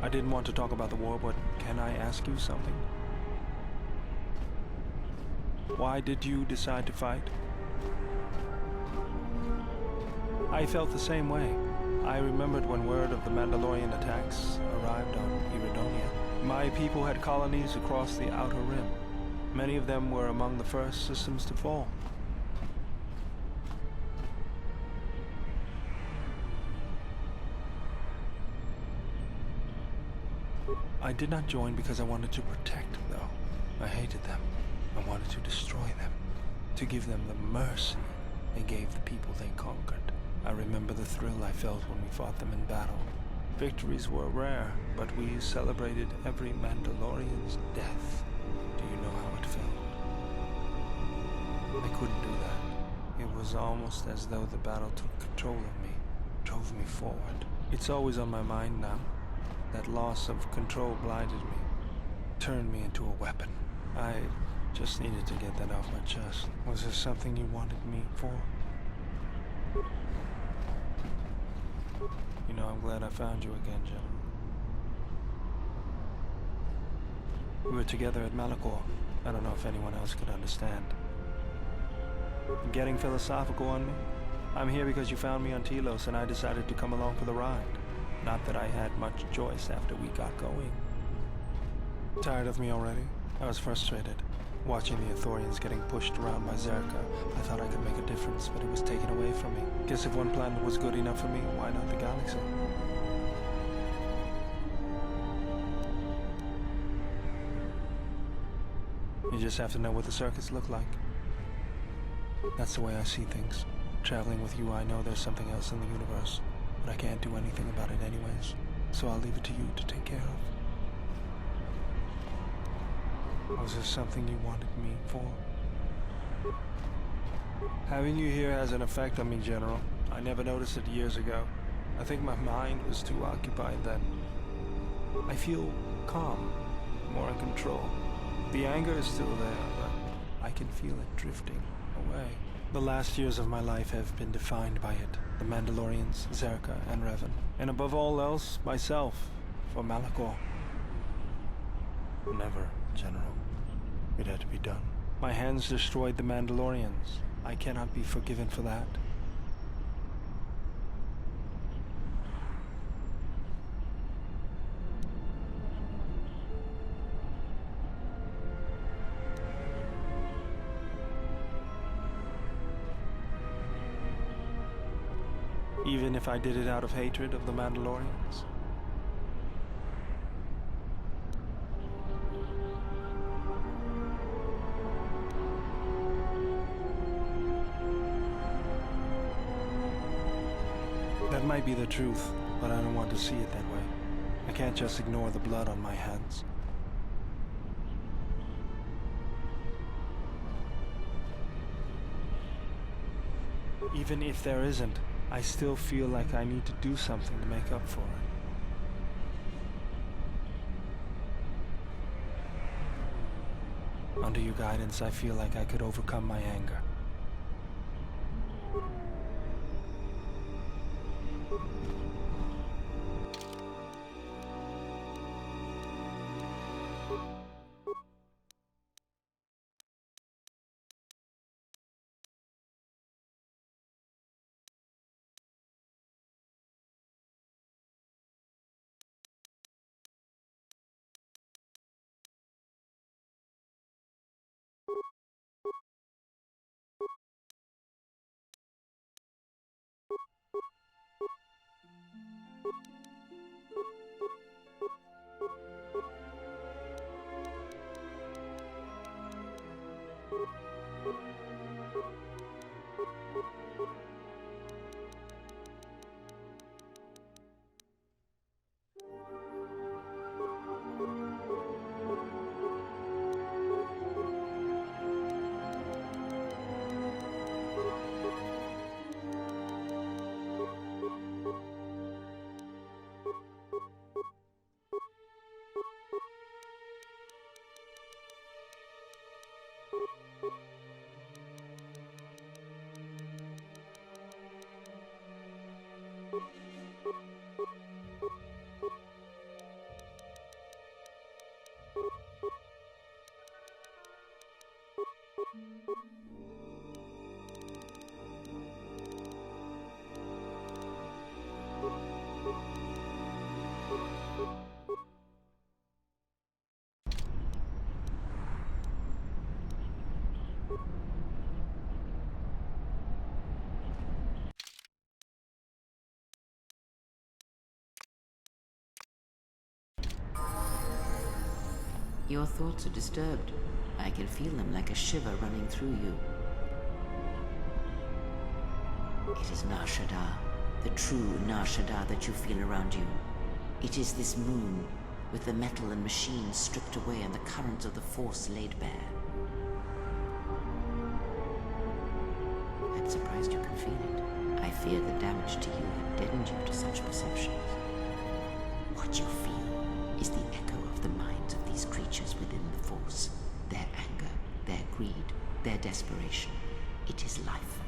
I didn't want to talk about the war, but can I ask you something? Why did you decide to fight? I felt the same way. I remembered when word of the Mandalorian attacks arrived on Iridonia. My people had colonies across the Outer Rim. Many of them were among the first systems to fall. I did not join because I wanted to protect, though. I hated them. I wanted to destroy them, to give them the mercy they gave the people they conquered. I remember the thrill I felt when we fought them in battle. Victories were rare, but we celebrated every Mandalorian's death. Do you know how it felt? I couldn't do that. It was almost as though the battle took control of me, drove me forward. It's always on my mind now. That loss of control blinded me, turned me into a weapon. I just needed to get that off my chest. Was there something you wanted me for? You know, I'm glad I found you again, gentlemen. We were together at Malachor. I don't know if anyone else could understand. Getting philosophical on me? I'm here because you found me on Telos and I decided to come along for the ride. Not that I had much choice after we got going. Tired of me already? I was frustrated. Watching the Ithorians getting pushed around by Zerka, I thought I could make a difference, but it was taken away from me. Guess if one planet was good enough for me, why not the galaxy? You just have to know what the circuits look like. That's the way I see things. Traveling with you, I know there's something else in the universe, but I can't do anything about it anyways, so I'll leave it to you to take care of. Was there something you wanted me for? Having you here has an effect on me, General. I never noticed it years ago. I think my mind was too occupied then. I feel calm, more in control. The anger is still there, but I can feel it drifting away. The last years of my life have been defined by it. The Mandalorians, Zerka, and Revan. And above all else, myself, for Malachor. Never, General. It had to be done. My hands destroyed the Mandalorians. I cannot be forgiven for that. Even if I did it out of hatred of the Mandalorians? That might be the truth, but I don't want to see it that way. I can't just ignore the blood on my hands. Even if there isn't, I still feel like I need to do something to make up for it. Under your guidance, I feel like I could overcome my anger. Your thoughts are disturbed. I can feel them like a shiver running through you. It is Nar Shaddaa, the true Nar Shaddaa that you feel around you. It is this moon, with the metal and machines stripped away and the currents of the Force laid bare. I'm surprised you can feel it. I fear the damage to you had deadened you to such perceptions. What you feel is the echo of the minds of these creatures within the Force. Their anger, their greed, their desperation. It is life.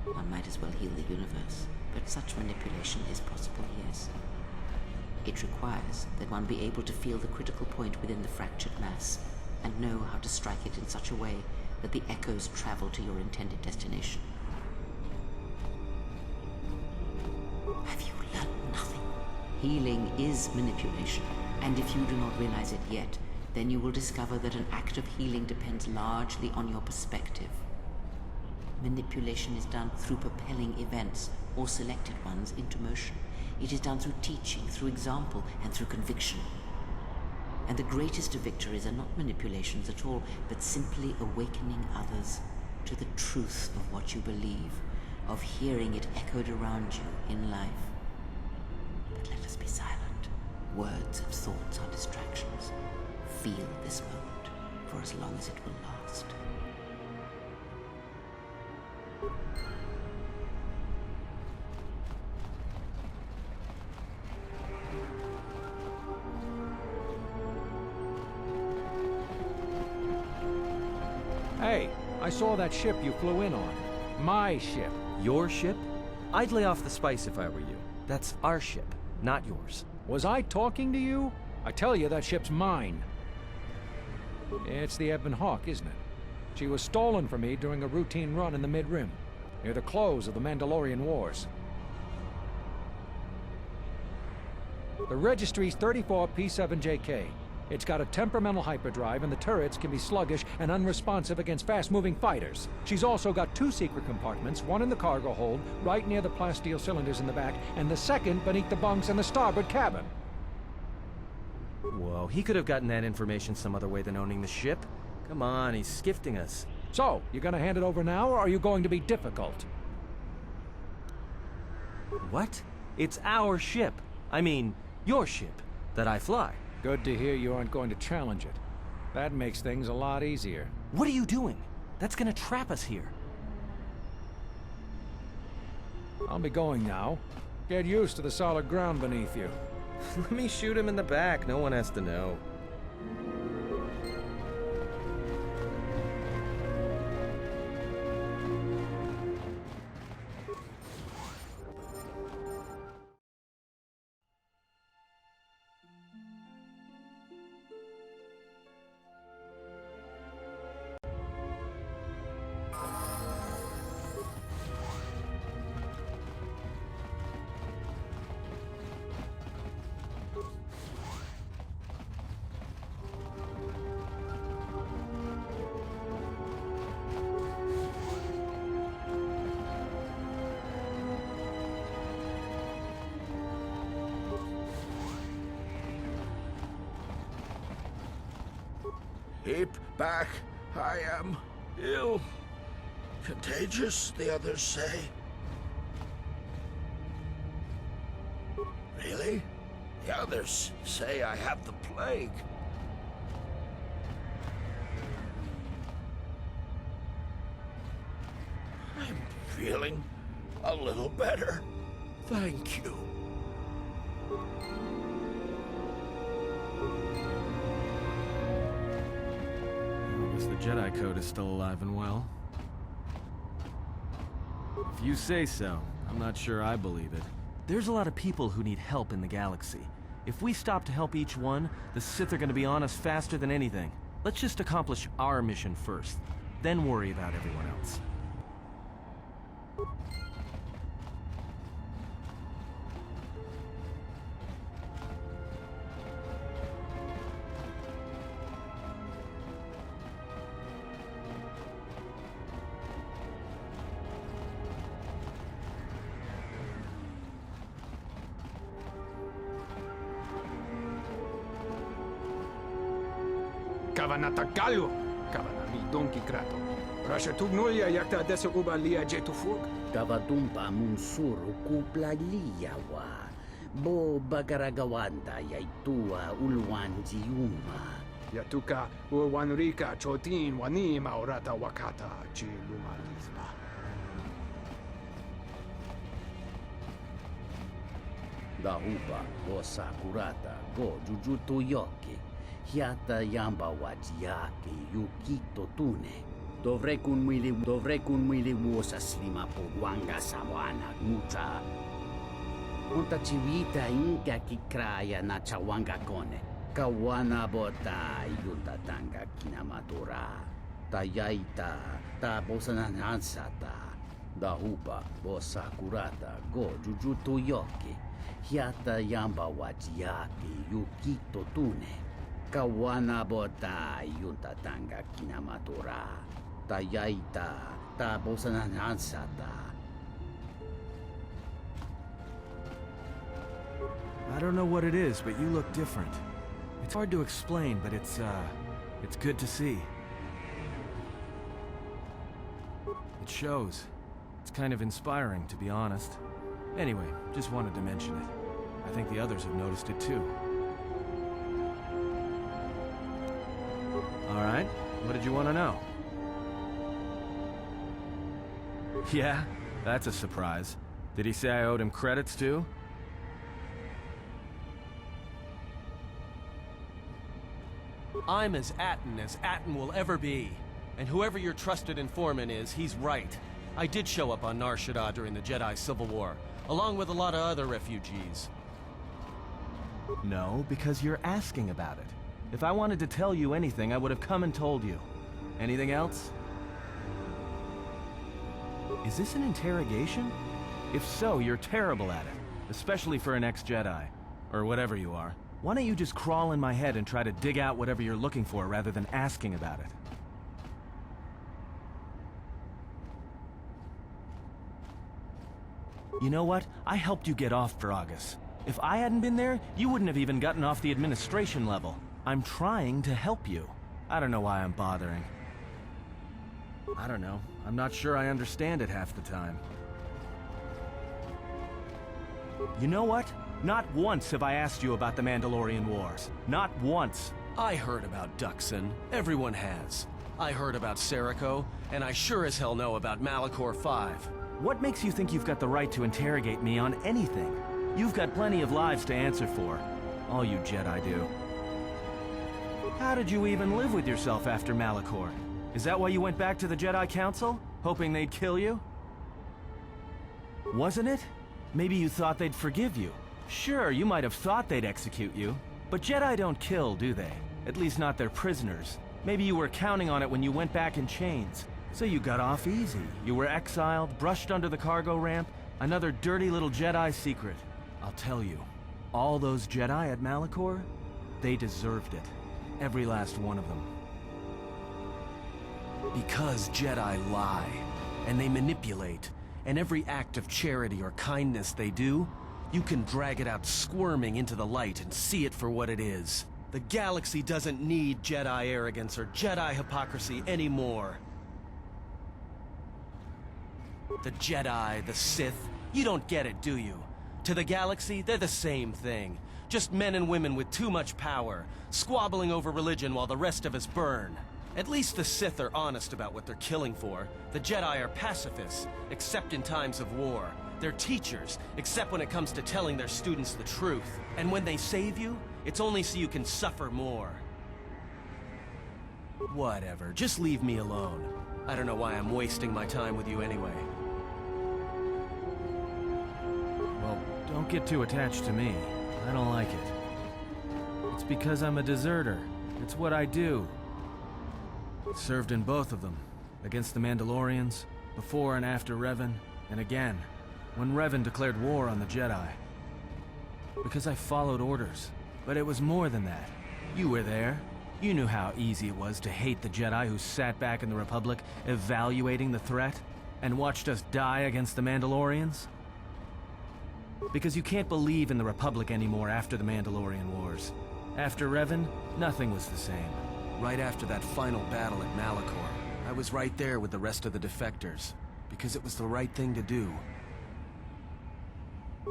One might as well heal the universe, but such manipulation is possible, yes. It requires that one be able to feel the critical point within the fractured mass, and know how to strike it in such a way that the echoes travel to your intended destination. Have you learned nothing? Healing is manipulation, and if you do not realize it yet, then you will discover that an act of healing depends largely on your perspective. Manipulation is done through propelling events, or selected ones, into motion. It is done through teaching, through example, and through conviction. And the greatest of victories are not manipulations at all, but simply awakening others to the truth of what you believe, of hearing it echoed around you in life. But let us be silent. Words and thoughts are distractions. Feel this moment, for as long as it will last. Hey, I saw that ship you flew in on. My ship. Your ship? I'd lay off the spice if I were you. That's our ship, not yours. Was I talking to you? I tell you, that ship's mine. It's the Ebon Hawk, isn't it? She was stolen from me during a routine run in the Mid-Rim, near the close of the Mandalorian Wars. The registry's 34 P7JK. It's got a temperamental hyperdrive, and the turrets can be sluggish and unresponsive against fast-moving fighters. She's also got 2 secret compartments, one in the cargo hold, right near the plasteel cylinders in the back, and the second beneath the bunks in the starboard cabin. Whoa, he could have gotten that information some other way than owning the ship. Come on, he's skifting us. So, you gonna hand it over now, or are you going to be difficult? What? It's our ship. I mean, your ship, that I fly. Good to hear you aren't going to challenge it. That makes things a lot easier. What are you doing? That's gonna trap us here. I'll be going now. Get used to the solid ground beneath you. Let me shoot him in the back. No one has to know. Keep back. I am ill. Contagious, the others say. Really? The others say I have the plague. I'm feeling a little better. Thank you. The Jedi Code is still alive and well. If you say so, I'm not sure I believe it. There's a lot of people who need help in the galaxy. If we stop to help each one, the Sith are gonna be on us faster than anything. Let's just accomplish our mission first, then worry about everyone else. kavanatagalu, kavanami donki krato. Rasha tugnulia yakta desukuba lia jetufuk. Kavatumpa munsuru kupla liyawa. Bo bagaragawanda yaitua ulwanji yuma. Yatuka uwanrika chotin wanima orata wakata chilumalisma. Dahuba go sakurata go jujuto yoke. Hiata yamba wajiyake yukito tune. Dovrei kun mwili wosa slima po wanga sawana mucha. Unta chivita inka kikraya na chawanga kone. Kawana bota yuta tanga kinamatura. Tayaita ta bosanan hansata. Dahuba bosa kurata go jujuto yoke. Hiata yamba wajiyake yukito tune. Kawana bota yuta tanga kinamatura. Tayaita ta bosanan hansata. I don't know what it is, but you look different. It's hard to explain, but it's good to see. It shows. It's kind of inspiring, to be honest. Anyway, just wanted to mention it. I think the others have noticed it too. All right, what did you want to know? Yeah, that's a surprise. Did he say I owed him credits too? I'm as Atten will ever be. And whoever your trusted informant is, he's right. I did show up on Nar Shaddaa during the Jedi Civil War, along with a lot of other refugees. No, because you're asking about it. If I wanted to tell you anything, I would have come and told you. Anything else? Is this an interrogation? If so, you're terrible at it. Especially for an ex-Jedi. Or whatever you are. Why don't you just crawl in my head and try to dig out whatever you're looking for rather than asking about it? You know what? I helped you get off Veragus. If I hadn't been there, you wouldn't have even gotten off the administration level. I'm trying to help you. I don't know why I'm bothering. I don't know. I'm not sure I understand it half the time. You know what? Not once have I asked you about the Mandalorian Wars. Not once. I heard about Duxon. Everyone has. I heard about Serico, and I sure as hell know about Malachor 5. What makes you think you've got the right to interrogate me on anything? You've got plenty of lives to answer for. All you Jedi do. How did you even live with yourself after Malachor? Is that why you went back to the Jedi Council? Hoping they'd kill you? Wasn't it? Maybe you thought they'd forgive you. Sure, you might have thought they'd execute you. But Jedi don't kill, do they? At least not their prisoners. Maybe you were counting on it when you went back in chains. So you got off easy. You were exiled, brushed under the cargo ramp. Another dirty little Jedi secret. I'll tell you, all those Jedi at Malachor, they deserved it. Every last one of them. Because Jedi lie, and they manipulate, and every act of charity or kindness they do, you can drag it out squirming into the light and see it for what it is. The galaxy doesn't need Jedi arrogance or Jedi hypocrisy anymore. The Jedi, the Sith, you don't get it, do you? To the galaxy, they're the same thing. Just men and women with too much power, squabbling over religion while the rest of us burn. At least the Sith are honest about what they're killing for. The Jedi are pacifists, except in times of war. They're teachers, except when it comes to telling their students the truth. And when they save you, it's only so you can suffer more. Whatever, just leave me alone. I don't know why I'm wasting my time with you anyway. Well, don't get too attached to me. I don't like it. It's because I'm a deserter. It's what I do. Served in both of them. Against the Mandalorians, before and after Revan, and again, when Revan declared war on the Jedi. Because I followed orders. But it was more than that. You were there. You knew how easy it was to hate the Jedi who sat back in the Republic, evaluating the threat, and watched us die against the Mandalorians. Because you can't believe in the Republic anymore after the Mandalorian Wars. After Revan, nothing was the same. Right after that final battle at Malachor, I was right there with the rest of the defectors, because it was the right thing to do.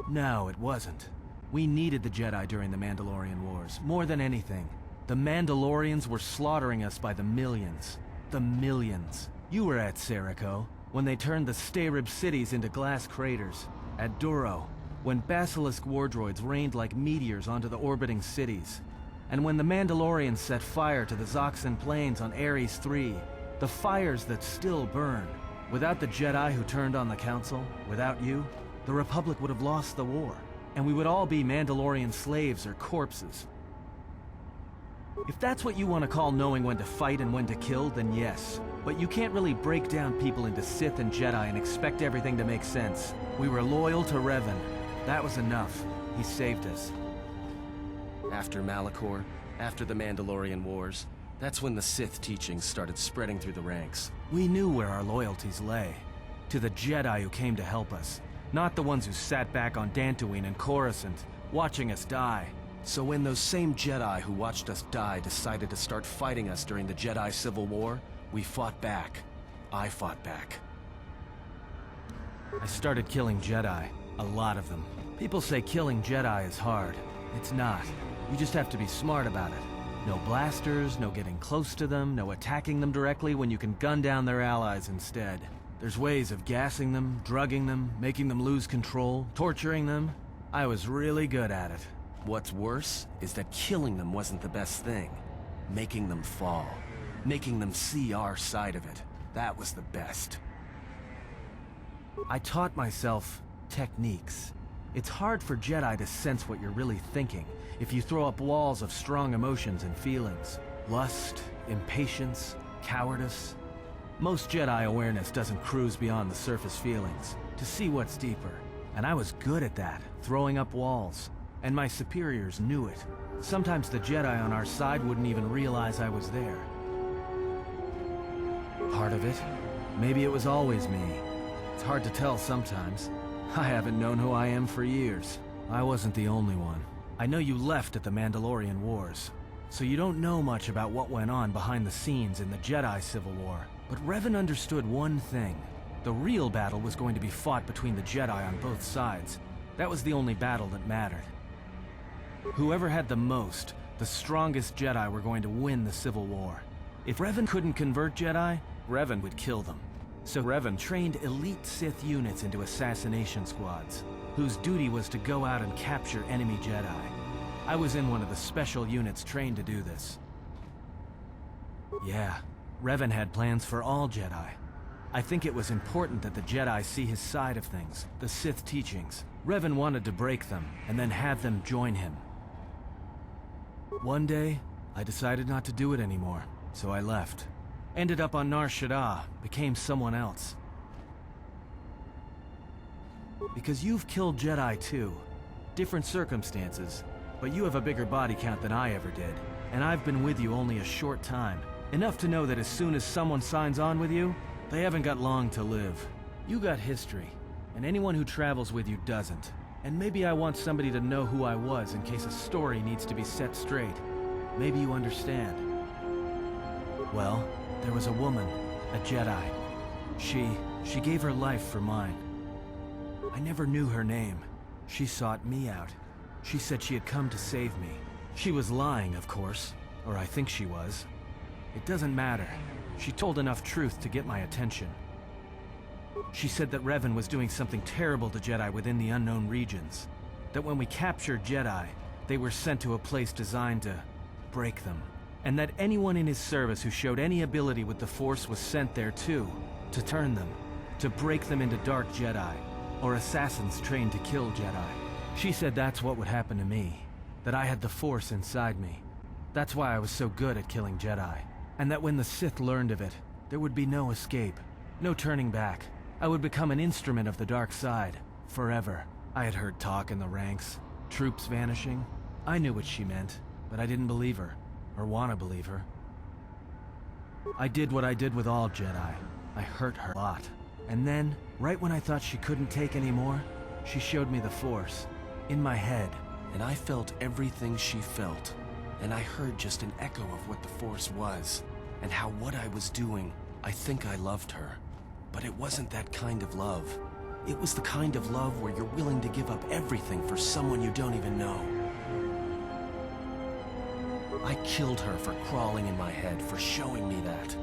No, it wasn't. We needed the Jedi during the Mandalorian Wars, more than anything. The Mandalorians were slaughtering us by the millions. The millions. You were at Serico, when they turned the Starib cities into glass craters. At Duro, when Basilisk war droids rained like meteors onto the orbiting cities. And when the Mandalorians set fire to the Zoxan plains on Ares III. The fires that still burn. Without the Jedi who turned on the Council, without you, the Republic would have lost the war. And we would all be Mandalorian slaves or corpses. If that's what you want to call knowing when to fight and when to kill, then yes. But you can't really break down people into Sith and Jedi and expect everything to make sense. We were loyal to Revan. That was enough. He saved us. After Malachor, after the Mandalorian Wars, that's when the Sith teachings started spreading through the ranks. We knew where our loyalties lay. To the Jedi who came to help us. Not the ones who sat back on Dantooine and Coruscant, watching us die. So when those same Jedi who watched us die decided to start fighting us during the Jedi Civil War, we fought back. I fought back. I started killing Jedi. A lot of them. People say killing Jedi is hard. It's not. You just have to be smart about it. No blasters, no getting close to them, no attacking them directly when you can gun down their allies instead. There's ways of gassing them, drugging them, making them lose control, torturing them. I was really good at it. What's worse is that killing them wasn't the best thing. Making them fall. Making them see our side of it. That was the best. I taught myself techniques. It's hard for Jedi to sense what you're really thinking if you throw up walls of strong emotions and feelings. Lust, impatience, cowardice. Most Jedi awareness doesn't cruise beyond the surface feelings, to see what's deeper. And I was good at that, throwing up walls. And my superiors knew it. Sometimes the Jedi on our side wouldn't even realize I was there. Part of it. Maybe it was always me. It's hard to tell sometimes. I haven't known who I am for years. I wasn't the only one. I know you left at the Mandalorian Wars, so you don't know much about what went on behind the scenes in the Jedi Civil War. But Revan understood one thing. The real battle was going to be fought between the Jedi on both sides. That was the only battle that mattered. Whoever had the most, the strongest Jedi were going to win the Civil War. If Revan couldn't convert Jedi, Revan would kill them. So Revan trained elite Sith units into assassination squads, whose duty was to go out and capture enemy Jedi. I was in one of the special units trained to do this. Yeah, Revan had plans for all Jedi. I think it was important that the Jedi see his side of things, the Sith teachings. Revan wanted to break them, and then have them join him. One day, I decided not to do it anymore, so I left. Ended up on Nar Shaddaa, became someone else. Because you've killed Jedi too. Different circumstances, but you have a bigger body count than I ever did. And I've been with you only a short time. Enough to know that as soon as someone signs on with you, they haven't got long to live. You got history, and anyone who travels with you doesn't. And maybe I want somebody to know who I was in case a story needs to be set straight. Maybe you understand. Well, there was a woman, a Jedi. She gave her life for mine. I never knew her name. She sought me out. She said she had come to save me. She was lying, of course. Or I think she was. It doesn't matter. She told enough truth to get my attention. She said that Revan was doing something terrible to Jedi within the unknown regions. That when we captured Jedi, they were sent to a place designed to break them. And that anyone in his service who showed any ability with the Force was sent there too, to turn them, to break them into dark Jedi, or assassins trained to kill Jedi. She said that's what would happen to me, that I had the Force inside me. That's why I was so good at killing Jedi. And that when the Sith learned of it, there would be no escape, no turning back. I would become an instrument of the dark side, forever. I had heard talk in the ranks, troops vanishing. I knew what she meant, but I didn't believe her, or want to believe her. I did what I did with all Jedi. I hurt her a lot. And then, right when I thought she couldn't take any more, she showed me the Force, in my head. And I felt everything she felt. and I heard just an echo of what the Force was, and how what I was doing, I think I loved her. But it wasn't that kind of love. It was the kind of love where you're willing to give up everything for someone you don't even know. I killed her for crawling in my head, for showing me that.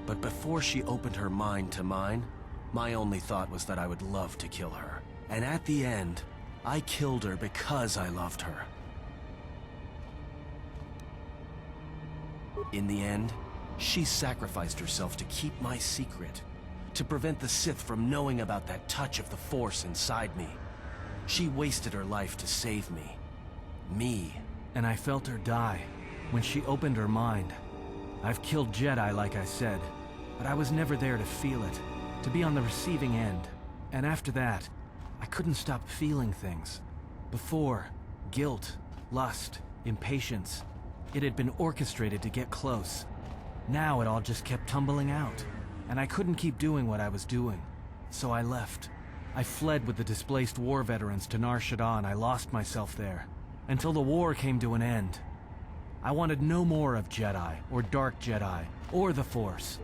But before she opened her mind to mine, my only thought was that I would love to kill her. And at the end, I killed her because I loved her. In the end, she sacrificed herself to keep my secret, to prevent the Sith from knowing about that touch of the Force inside me. She wasted her life to save me. Me. And I felt her die when she opened her mind. I've killed Jedi, like I said, but I was never there to feel it, to be on the receiving end. And after that, I couldn't stop feeling things. Before, guilt, lust, impatience. It had been orchestrated to get close. Now it all just kept tumbling out, and I couldn't keep doing what I was doing. So I left. I fled with the displaced war veterans to Nar Shaddaa, and I lost myself there, until the war came to an end. I wanted no more of Jedi, or Dark Jedi, or the Force.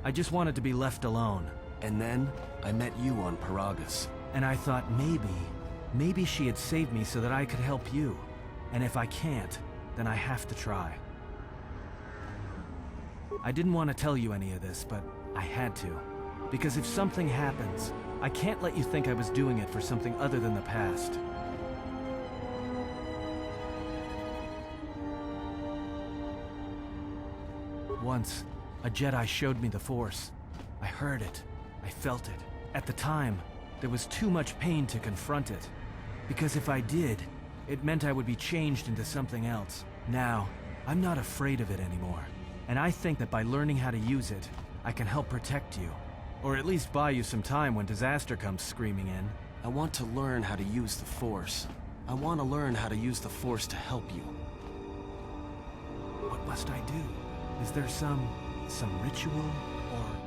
I just wanted to be left alone. And then, I met you on Paragus. And I thought maybe she had saved me so that I could help you. And if I can't, then I have to try. I didn't want to tell you any of this, but I had to. Because if something happens, I can't let you think I was doing it for something other than the past. Once, a Jedi showed me the Force. I heard it. I felt it. At the time, there was too much pain to confront it. Because if I did, it meant I would be changed into something else. Now, I'm not afraid of it anymore. And I think that by learning how to use it, I can help protect you. Or at least buy you some time when disaster comes screaming in. I want to learn how to use the Force. I want to learn how to use the Force to help you. What must I do? Is there some ritual, or...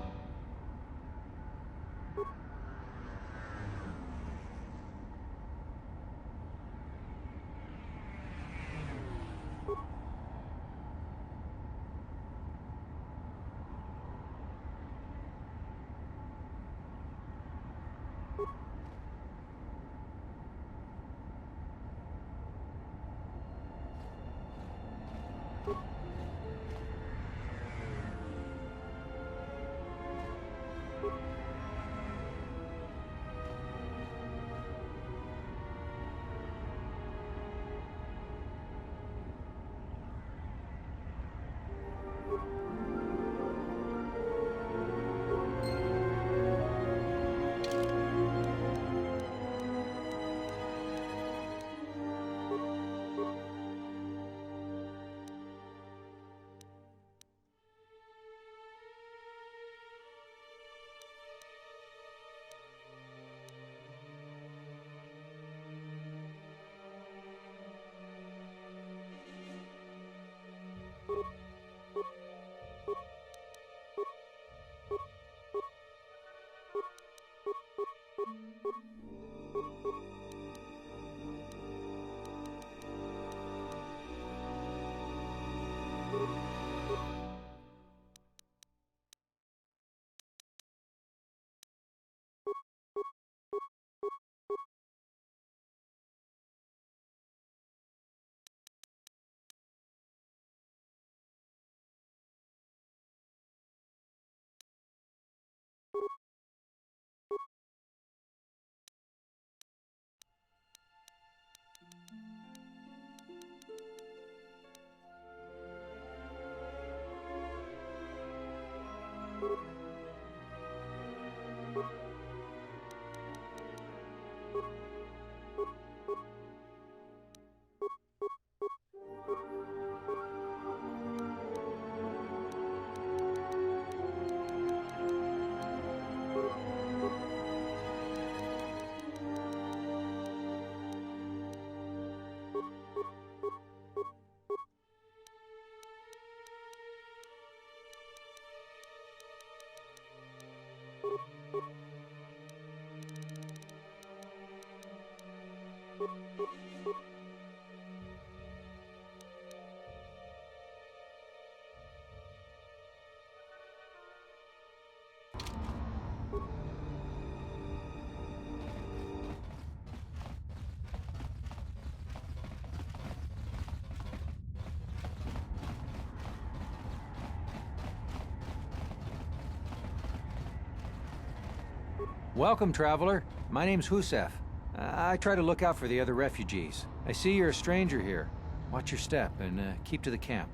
Welcome, traveler. My name's Husef. I try to look out for the other refugees. I see you're a stranger here. Watch your step and keep to the camp.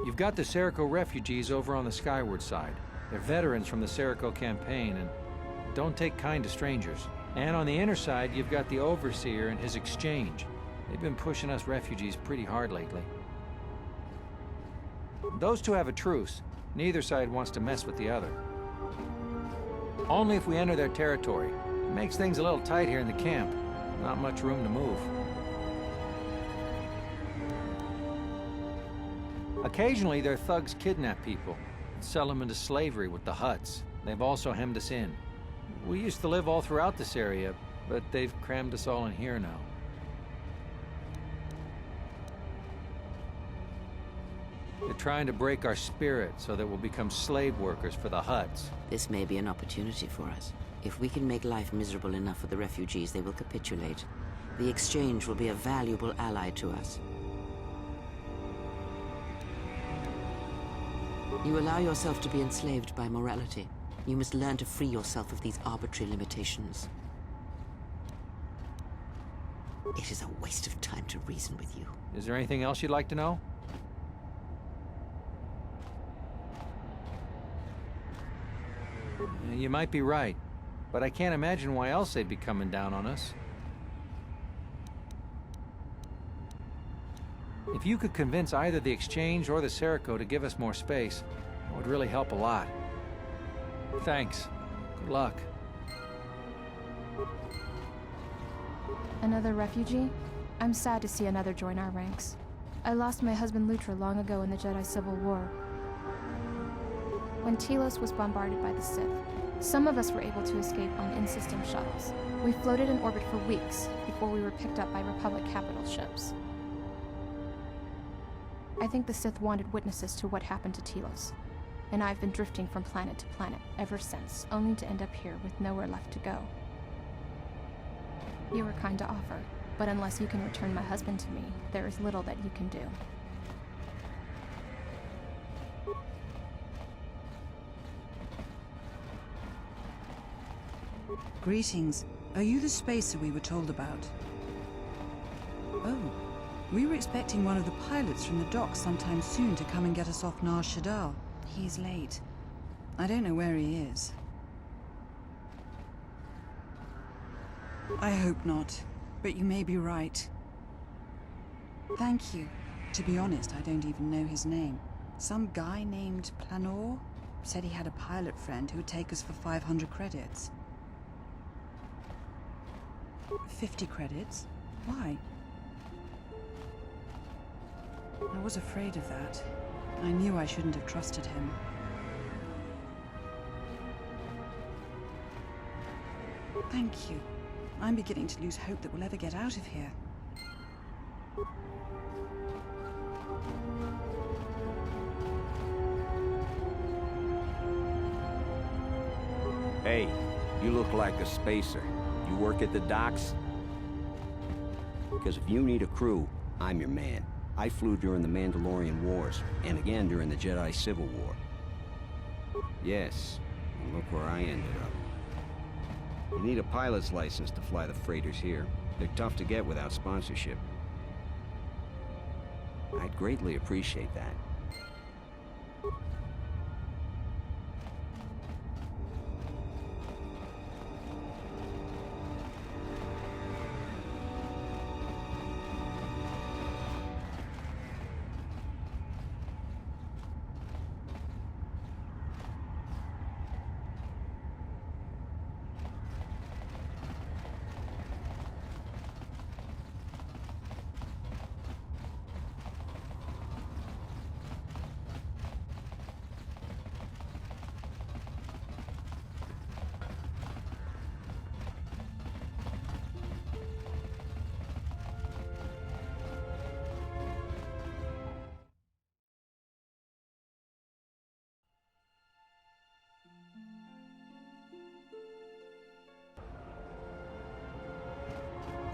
You've got the Serico refugees over on the skyward side. They're veterans from the Serico campaign and don't take kind to strangers. And on the inner side, you've got the Overseer and his exchange. They've been pushing us refugees pretty hard lately. Those two have a truce. Neither side wants to mess with the other. Only if we enter their territory. It makes things a little tight here in the camp. Not much room to move. Occasionally, their thugs kidnap people and sell them into slavery with the Hutts. They've also hemmed us in. We used to live all throughout this area, but they've crammed us all in here now. They're trying to break our spirit so that we'll become slave workers for the Hutts. This may be an opportunity for us. If we can make life miserable enough for the refugees, they will capitulate. The exchange will be a valuable ally to us. You allow yourself to be enslaved by morality. You must learn to free yourself of these arbitrary limitations. It is a waste of time to reason with you. Is there anything else you'd like to know? You might be right, but I can't imagine why else they'd be coming down on us. If you could convince either the Exchange or the Serico to give us more space, it would really help a lot. Thanks. Good luck. Another refugee? I'm sad to see another join our ranks. I lost my husband Lutra long ago in the Jedi Civil War. When Telos was bombarded by the Sith, some of us were able to escape on in-system shuttles. We floated in orbit for weeks before we were picked up by Republic capital ships. I think the Sith wanted witnesses to what happened to Telos, and I've been drifting from planet to planet ever since, only to end up here with nowhere left to go. You were kind to offer, but unless you can return my husband to me, there is little that you can do. Greetings. Are you the spacer we were told about? Oh, we were expecting one of the pilots from the docks sometime soon to come and get us off Nar Shaddaa. He's late. I don't know where he is. I hope not, but you may be right. Thank you. To be honest, I don't even know his name. Some guy named Planor said he had a pilot friend who would take us for 500 credits. 50 credits? Why? I was afraid of that. I knew I shouldn't have trusted him. Thank you. I'm beginning to lose hope that we'll ever get out of here. Hey, you look like a spacer. You work at the docks? Because if you need a crew, I'm your man. I flew during the Mandalorian Wars, and again during the Jedi Civil War. Yes, and look where I ended up. You need a pilot's license to fly the freighters here. They're tough to get without sponsorship. I'd greatly appreciate that.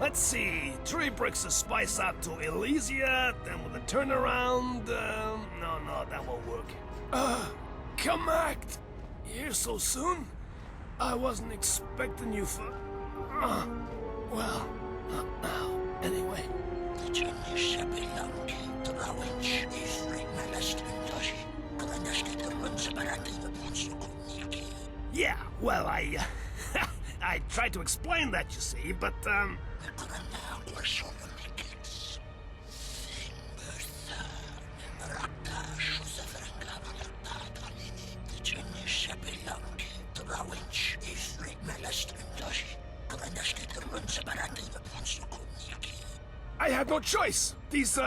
Let's see, 3 bricks of spice out to Elysia, then with a turnaround, no, that won't work. Come act! Here so soon? I wasn't expecting you for... well, not now, anyway. Yeah, well, I tried to explain that, you see, but, I had no choice. These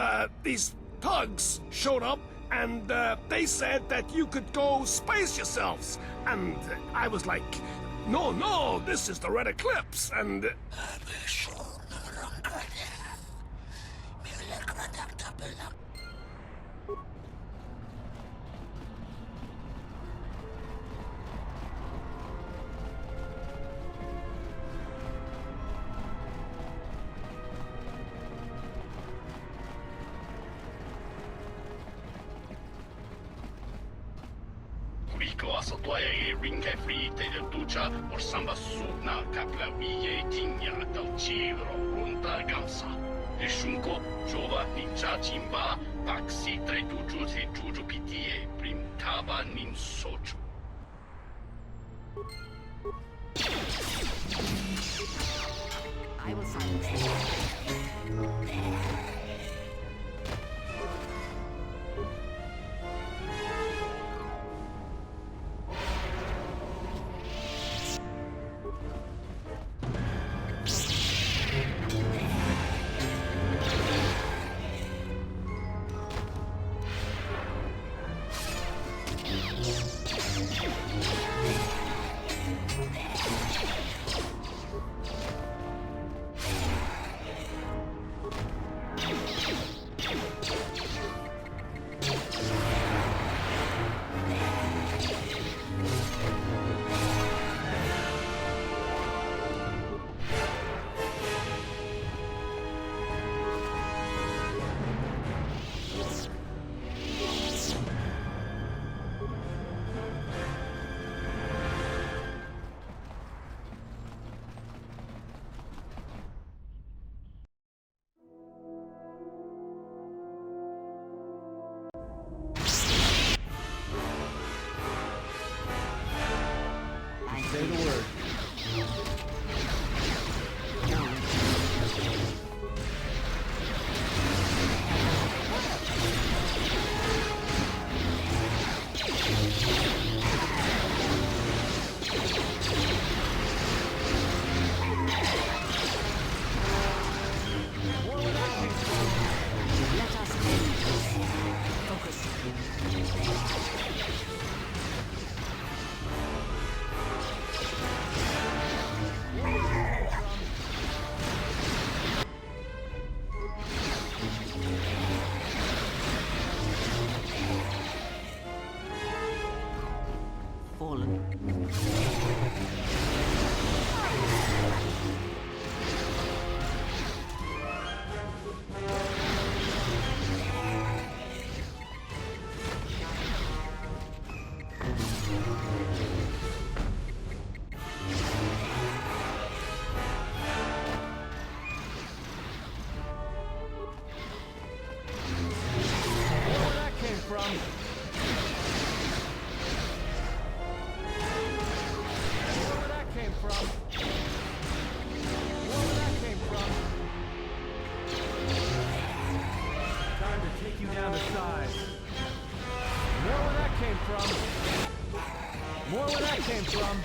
thugs showed up, and they said that you could go space yourselves. And I was like, no, this is the Red Eclipse, and... I will silence them. Say the word. Let us end this. Focus. Fallen. Where that came from? Where that came from? Where that came from? Time to take you down to size. More where that came from. More where that came from.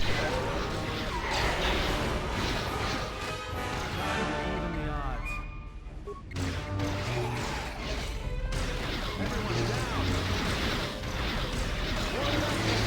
Time to even the odds. Everyone down. More where that came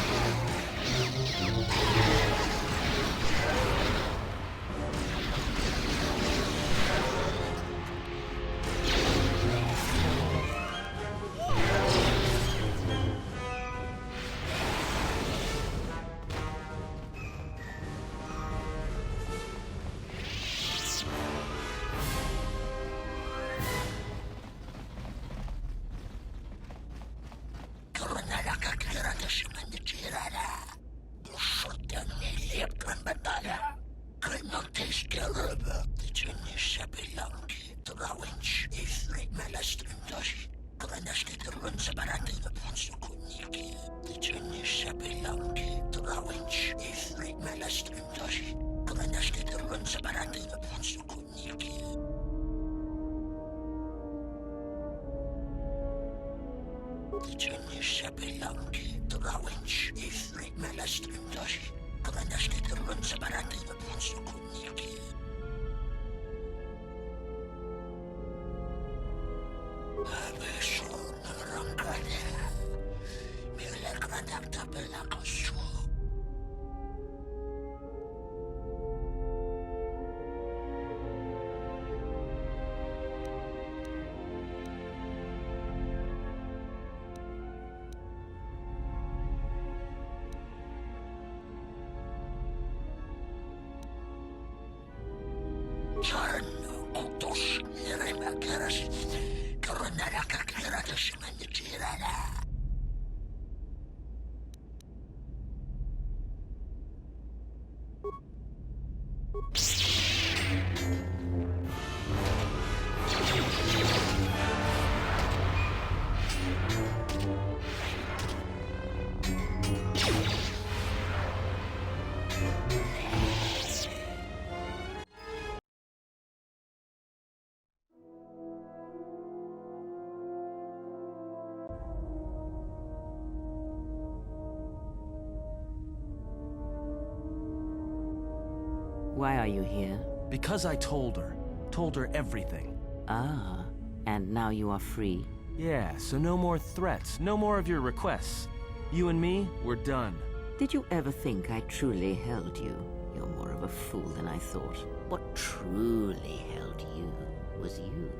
Why are you here? Because I told her. Told her everything. Ah, and now you are free. Yeah, so no more threats, no more of your requests. You and me, we're done. Did you ever think I truly held you? You're more of a fool than I thought. What truly held you was you,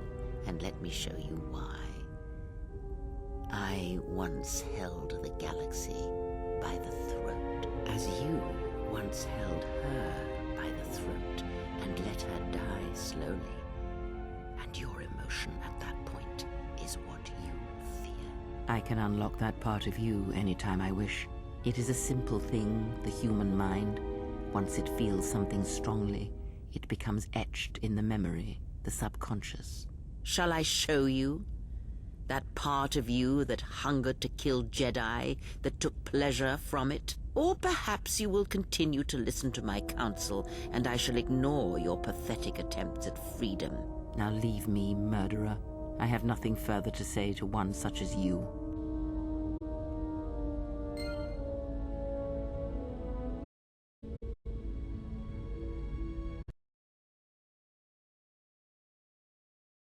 and let me show you why. I once held the galaxy by the throat, as you once held her by the throat and let her die slowly. And your emotion at that point is what you fear. I can unlock that part of you anytime I wish. It is a simple thing, the human mind. Once it feels something strongly, it becomes etched in the memory, the subconscious. Shall I show you? That part of you that hungered to kill Jedi, that took pleasure from it? Or perhaps you will continue to listen to my counsel, and I shall ignore your pathetic attempts at freedom. Now leave me, murderer. I have nothing further to say to one such as you.